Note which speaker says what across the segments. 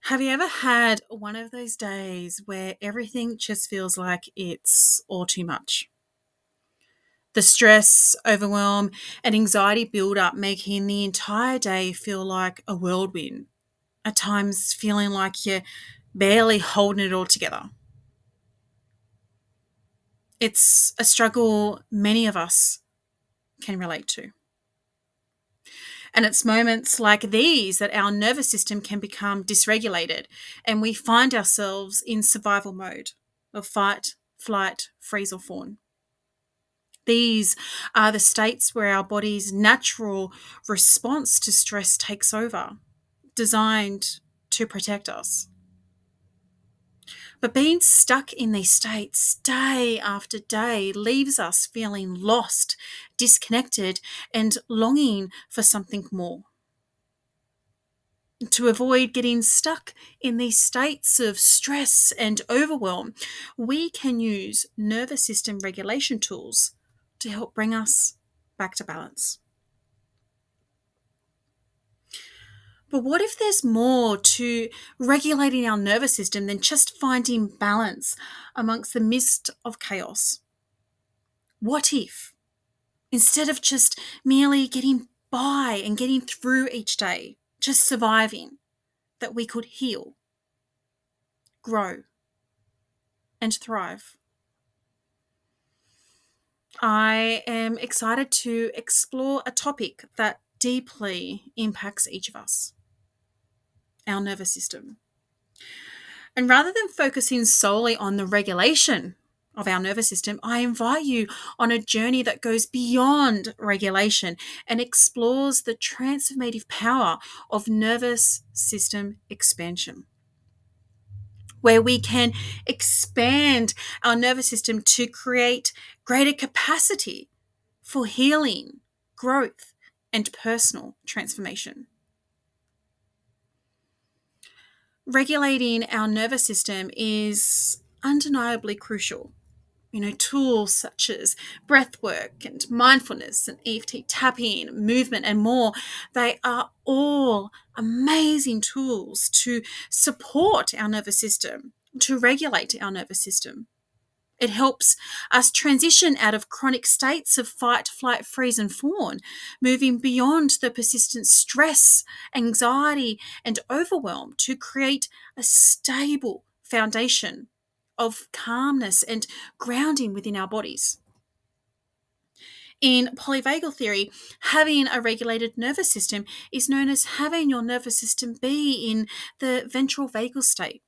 Speaker 1: Have you ever had one of those days where everything just feels like it's all too much? The stress, overwhelm, and anxiety build up, making the entire day feel like a whirlwind. At times, feeling like you're barely holding it all together. It's a struggle many of us can relate to. And it's moments like these that our nervous system can become dysregulated and we find ourselves in survival mode of fight, flight, freeze, or fawn. These are the states where our body's natural response to stress takes over, designed to protect us. But being stuck in these states day after day leaves us feeling lost, disconnected, and longing for something more. To avoid getting stuck in these states of stress and overwhelm, we can use nervous system regulation tools to help bring us back to balance. But what if there's more to regulating our nervous system than just finding balance amongst the mist of chaos? What if, instead of just merely getting by and getting through each day, just surviving, that we could heal, grow, and thrive? I am excited to explore a topic that deeply impacts each of us, our nervous system. And rather than focusing solely on the regulation of our nervous system, I invite you on a journey that goes beyond regulation and explores the transformative power of nervous system expansion, where we can expand our nervous system to create greater capacity for healing, growth, and personal transformation. Regulating our nervous system is undeniably crucial. Tools such as breath work and mindfulness and EFT tapping, movement, and more, they are all amazing tools to support our nervous system, to regulate our nervous system. It helps us transition out of chronic states of fight, flight, freeze, and fawn, moving beyond the persistent stress, anxiety, and overwhelm to create a stable foundation of calmness and grounding within our bodies. In polyvagal theory, having a regulated nervous system is known as having your nervous system be in the ventral vagal state,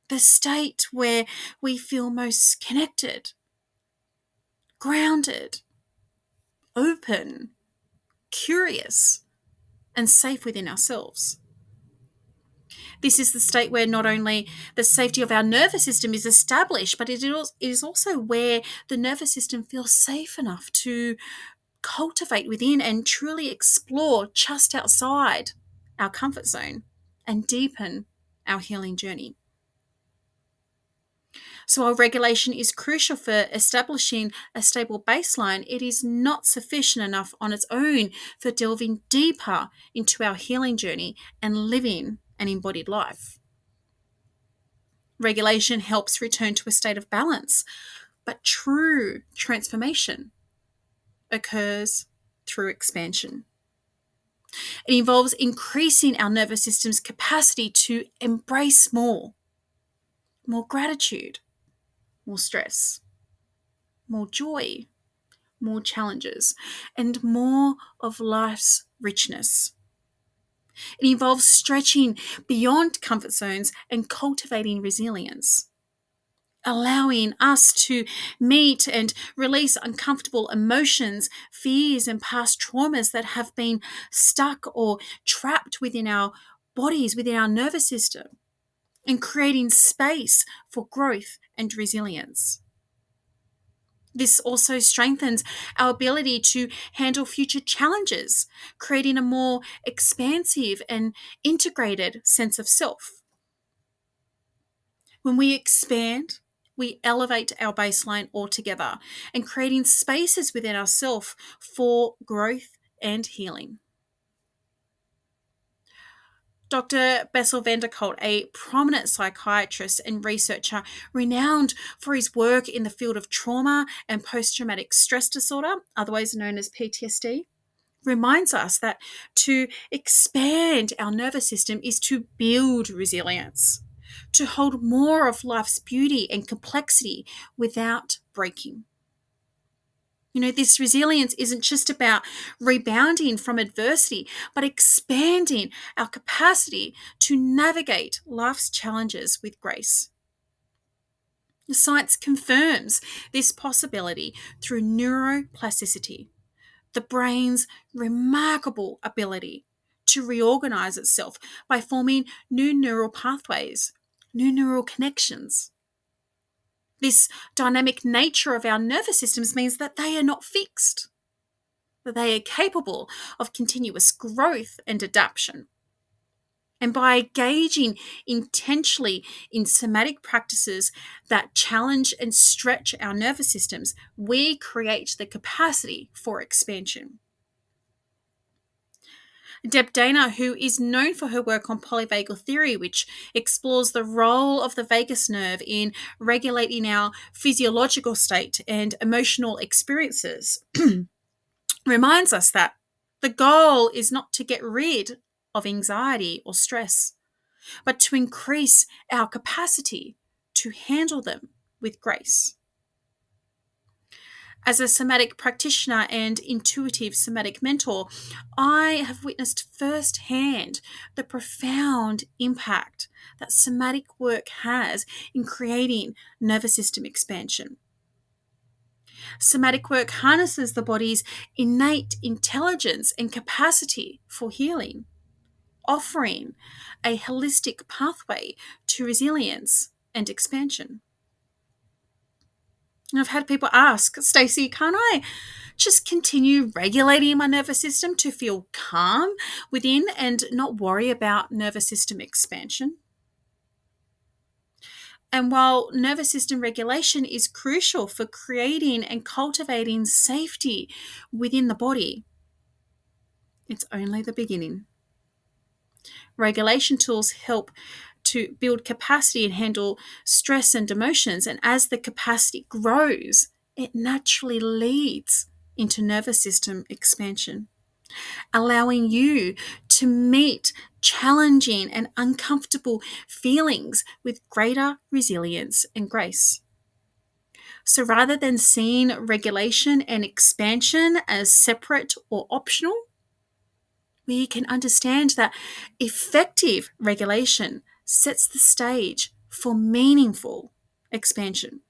Speaker 1: the state where we feel most connected, grounded, open, curious, and safe within ourselves. This is the state where not only the safety of our nervous system is established, but it is also where the nervous system feels safe enough to cultivate within and truly explore just outside our comfort zone and deepen our healing journey. So while regulation is crucial for establishing a stable baseline, it is not sufficient enough on its own for delving deeper into our healing journey and living an embodied life. Regulation helps return to a state of balance, but true transformation occurs through expansion. It involves increasing our nervous system's capacity to embrace more gratitude, more stress, more joy, more challenges, and more of life's richness. It involves stretching beyond comfort zones and cultivating resilience, allowing us to meet and release uncomfortable emotions, fears, and past traumas that have been stuck or trapped within our bodies, within our nervous system, and creating space for growth and resilience. This also strengthens our ability to handle future challenges, creating a more expansive and integrated sense of self. When we expand, we elevate our baseline altogether and creating spaces within ourselves for growth and healing. Dr. Bessel van der Kolk, a prominent psychiatrist and researcher renowned for his work in the field of trauma and post-traumatic stress disorder, otherwise known as PTSD, reminds us that to expand our nervous system is to build resilience, to hold more of life's beauty and complexity without breaking. This resilience isn't just about rebounding from adversity, but expanding our capacity to navigate life's challenges with grace. Science confirms this possibility through neuroplasticity, the brain's remarkable ability to reorganize itself by forming new neural pathways, new neural connections. This dynamic nature of our nervous systems means that they are not fixed, that they are capable of continuous growth and adaptation. And by engaging intentionally in somatic practices that challenge and stretch our nervous systems, we create the capacity for expansion. Deb Dana, who is known for her work on polyvagal theory, which explores the role of the vagus nerve in regulating our physiological state and emotional experiences, reminds us that the goal is not to get rid of anxiety or stress, but to increase our capacity to handle them with grace. As a somatic practitioner and intuitive somatic mentor, I have witnessed firsthand the profound impact that somatic work has in creating nervous system expansion. Somatic work harnesses the body's innate intelligence and capacity for healing, offering a holistic pathway to resilience and expansion. And I've had people ask, Stacey, can't I just continue regulating my nervous system to feel calm within and not worry about nervous system expansion? And while nervous system regulation is crucial for creating and cultivating safety within the body, it's only the beginning. Regulation tools help to build capacity and handle stress and emotions. And as the capacity grows, it naturally leads into nervous system expansion, allowing you to meet challenging and uncomfortable feelings with greater resilience and grace. So rather than seeing regulation and expansion as separate or optional, we can understand that effective regulation sets the stage for meaningful expansion.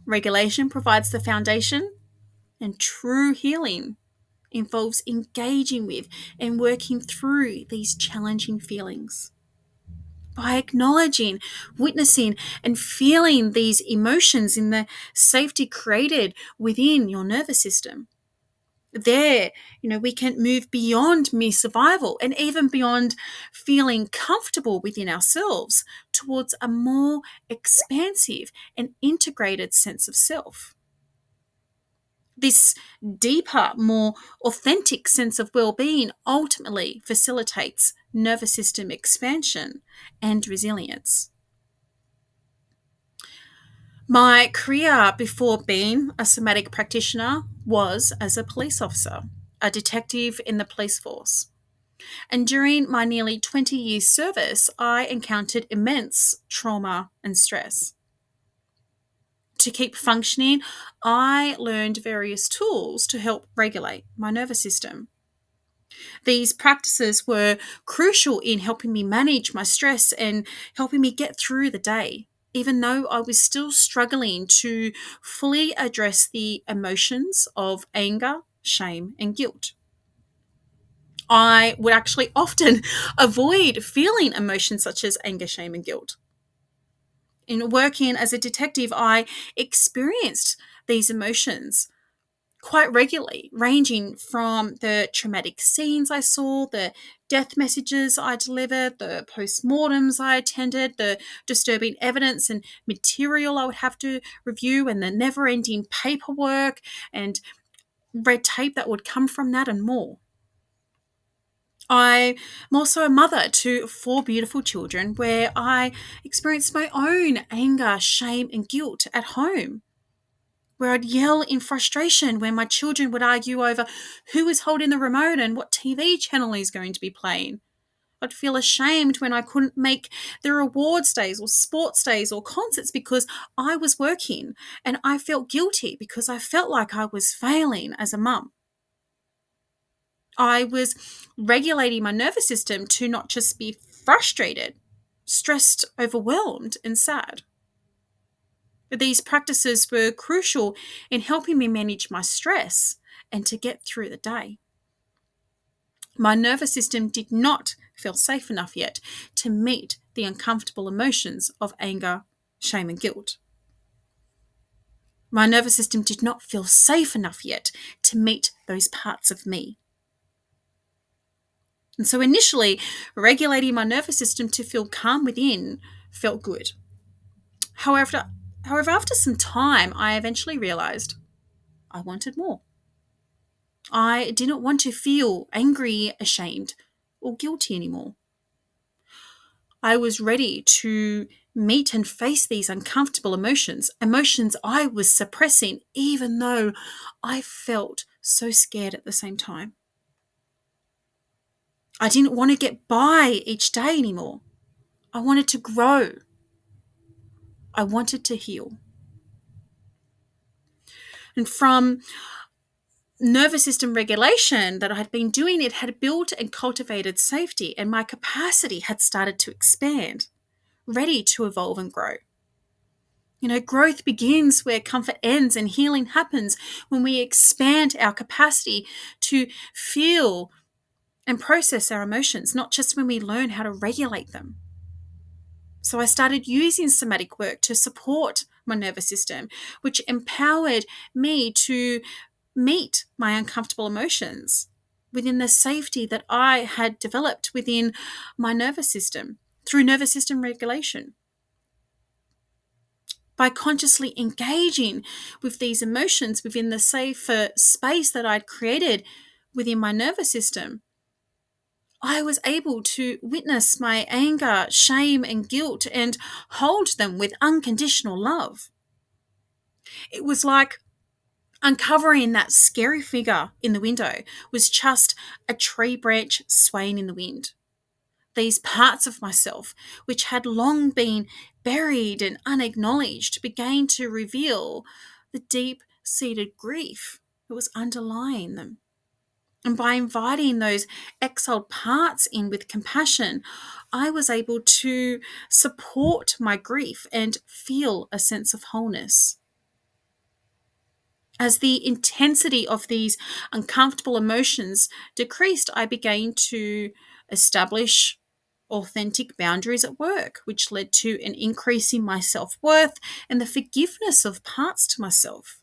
Speaker 1: Regulation provides the foundation, and true healing involves engaging with and working through these challenging feelings. By acknowledging, witnessing, and feeling these emotions in the safety created within your nervous system, we can move beyond mere survival and even beyond feeling comfortable within ourselves towards a more expansive and integrated sense of self. This deeper, more authentic sense of well-being ultimately facilitates nervous system expansion and resilience. My career before being a somatic practitioner was as a police officer, a detective in the police force. And during my nearly 20 years service, I encountered immense trauma and stress. To keep functioning, I learned various tools to help regulate my nervous system. These practices were crucial in helping me manage my stress and helping me get through the day, even though I was still struggling to fully address the emotions of anger, shame, and guilt. I would actually often avoid feeling emotions such as anger, shame, and guilt. In working as a detective, I experienced these emotions quite regularly, ranging from the traumatic scenes I saw, the death messages I delivered, the postmortems I attended, the disturbing evidence and material I would have to review, and the never-ending paperwork and red tape that would come from that, and more. I'm also a mother to four beautiful children where I experienced my own anger, shame, and guilt at home, where I'd yell in frustration when my children would argue over who is holding the remote and what TV channel is going to be playing. I'd feel ashamed when I couldn't make their awards days or sports days or concerts because I was working, and I felt guilty because I felt like I was failing as a mum. I was regulating my nervous system to not just be frustrated, stressed, overwhelmed, and sad. These practices were crucial in helping me manage my stress and to get through the day. My nervous system did not feel safe enough yet to meet the uncomfortable emotions of anger, shame, and guilt. My nervous system did not feel safe enough yet to meet those parts of me. And so initially, regulating my nervous system to feel calm within felt good. However, after some time, I eventually realized I wanted more. I didn't want to feel angry, ashamed, or guilty anymore. I was ready to meet and face these uncomfortable emotions I was suppressing, even though I felt so scared at the same time. I didn't want to get by each day anymore. I wanted to grow. I wanted to heal. And from nervous system regulation that I had been doing, it had built and cultivated safety, and my capacity had started to expand, ready to evolve and grow. Growth begins where comfort ends, and healing happens when we expand our capacity to feel and process our emotions, not just when we learn how to regulate them. So I started using somatic work to support my nervous system, which empowered me to meet my uncomfortable emotions within the safety that I had developed within my nervous system through nervous system regulation. By consciously engaging with these emotions within the safer space that I'd created within my nervous system, I was able to witness my anger, shame, and guilt and hold them with unconditional love. It was like uncovering that scary figure in the window was just a tree branch swaying in the wind. These parts of myself, which had long been buried and unacknowledged, began to reveal the deep-seated grief that was underlying them. And by inviting those exiled parts in with compassion, I was able to support my grief and feel a sense of wholeness. As the intensity of these uncomfortable emotions decreased, I began to establish authentic boundaries at work, which led to an increase in my self-worth and the forgiveness of parts to myself.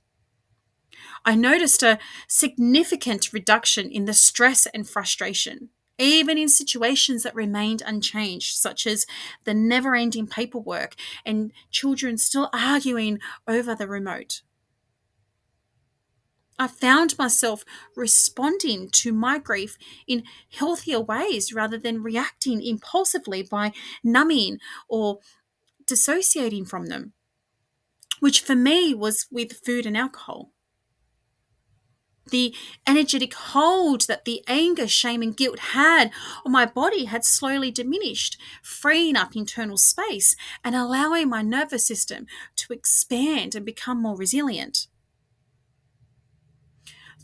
Speaker 1: I noticed a significant reduction in the stress and frustration, even in situations that remained unchanged, such as the never-ending paperwork and children still arguing over the remote. I found myself responding to my grief in healthier ways rather than reacting impulsively by numbing or dissociating from them, which for me was with food and alcohol. The energetic hold that the anger, shame, and guilt had on my body had slowly diminished, freeing up internal space and allowing my nervous system to expand and become more resilient.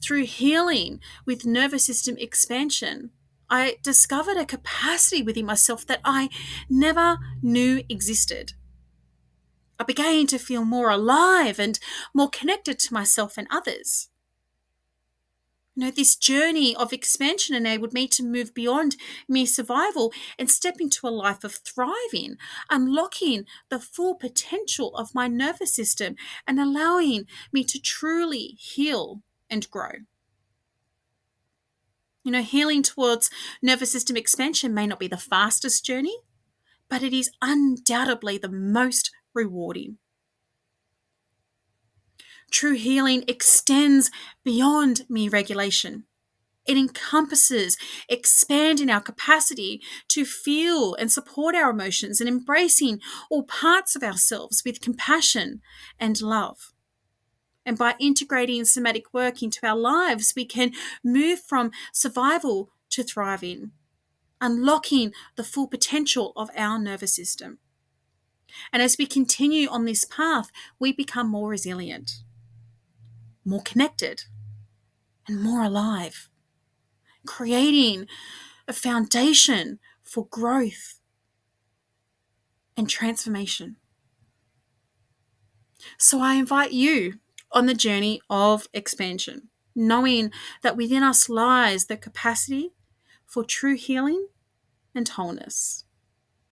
Speaker 1: Through healing with nervous system expansion, I discovered a capacity within myself that I never knew existed. I began to feel more alive and more connected to myself and others. This journey of expansion enabled me to move beyond mere survival and step into a life of thriving, unlocking the full potential of my nervous system and allowing me to truly heal and grow. Healing towards nervous system expansion may not be the fastest journey, but it is undoubtedly the most rewarding. True healing extends beyond mere regulation. It encompasses expanding our capacity to feel and support our emotions and embracing all parts of ourselves with compassion and love. And by integrating somatic work into our lives, we can move from survival to thriving, unlocking the full potential of our nervous system. And as we continue on this path, we become more resilient, more connected, and more alive, creating a foundation for growth and transformation. So I invite you on the journey of expansion, knowing that within us lies the capacity for true healing and wholeness.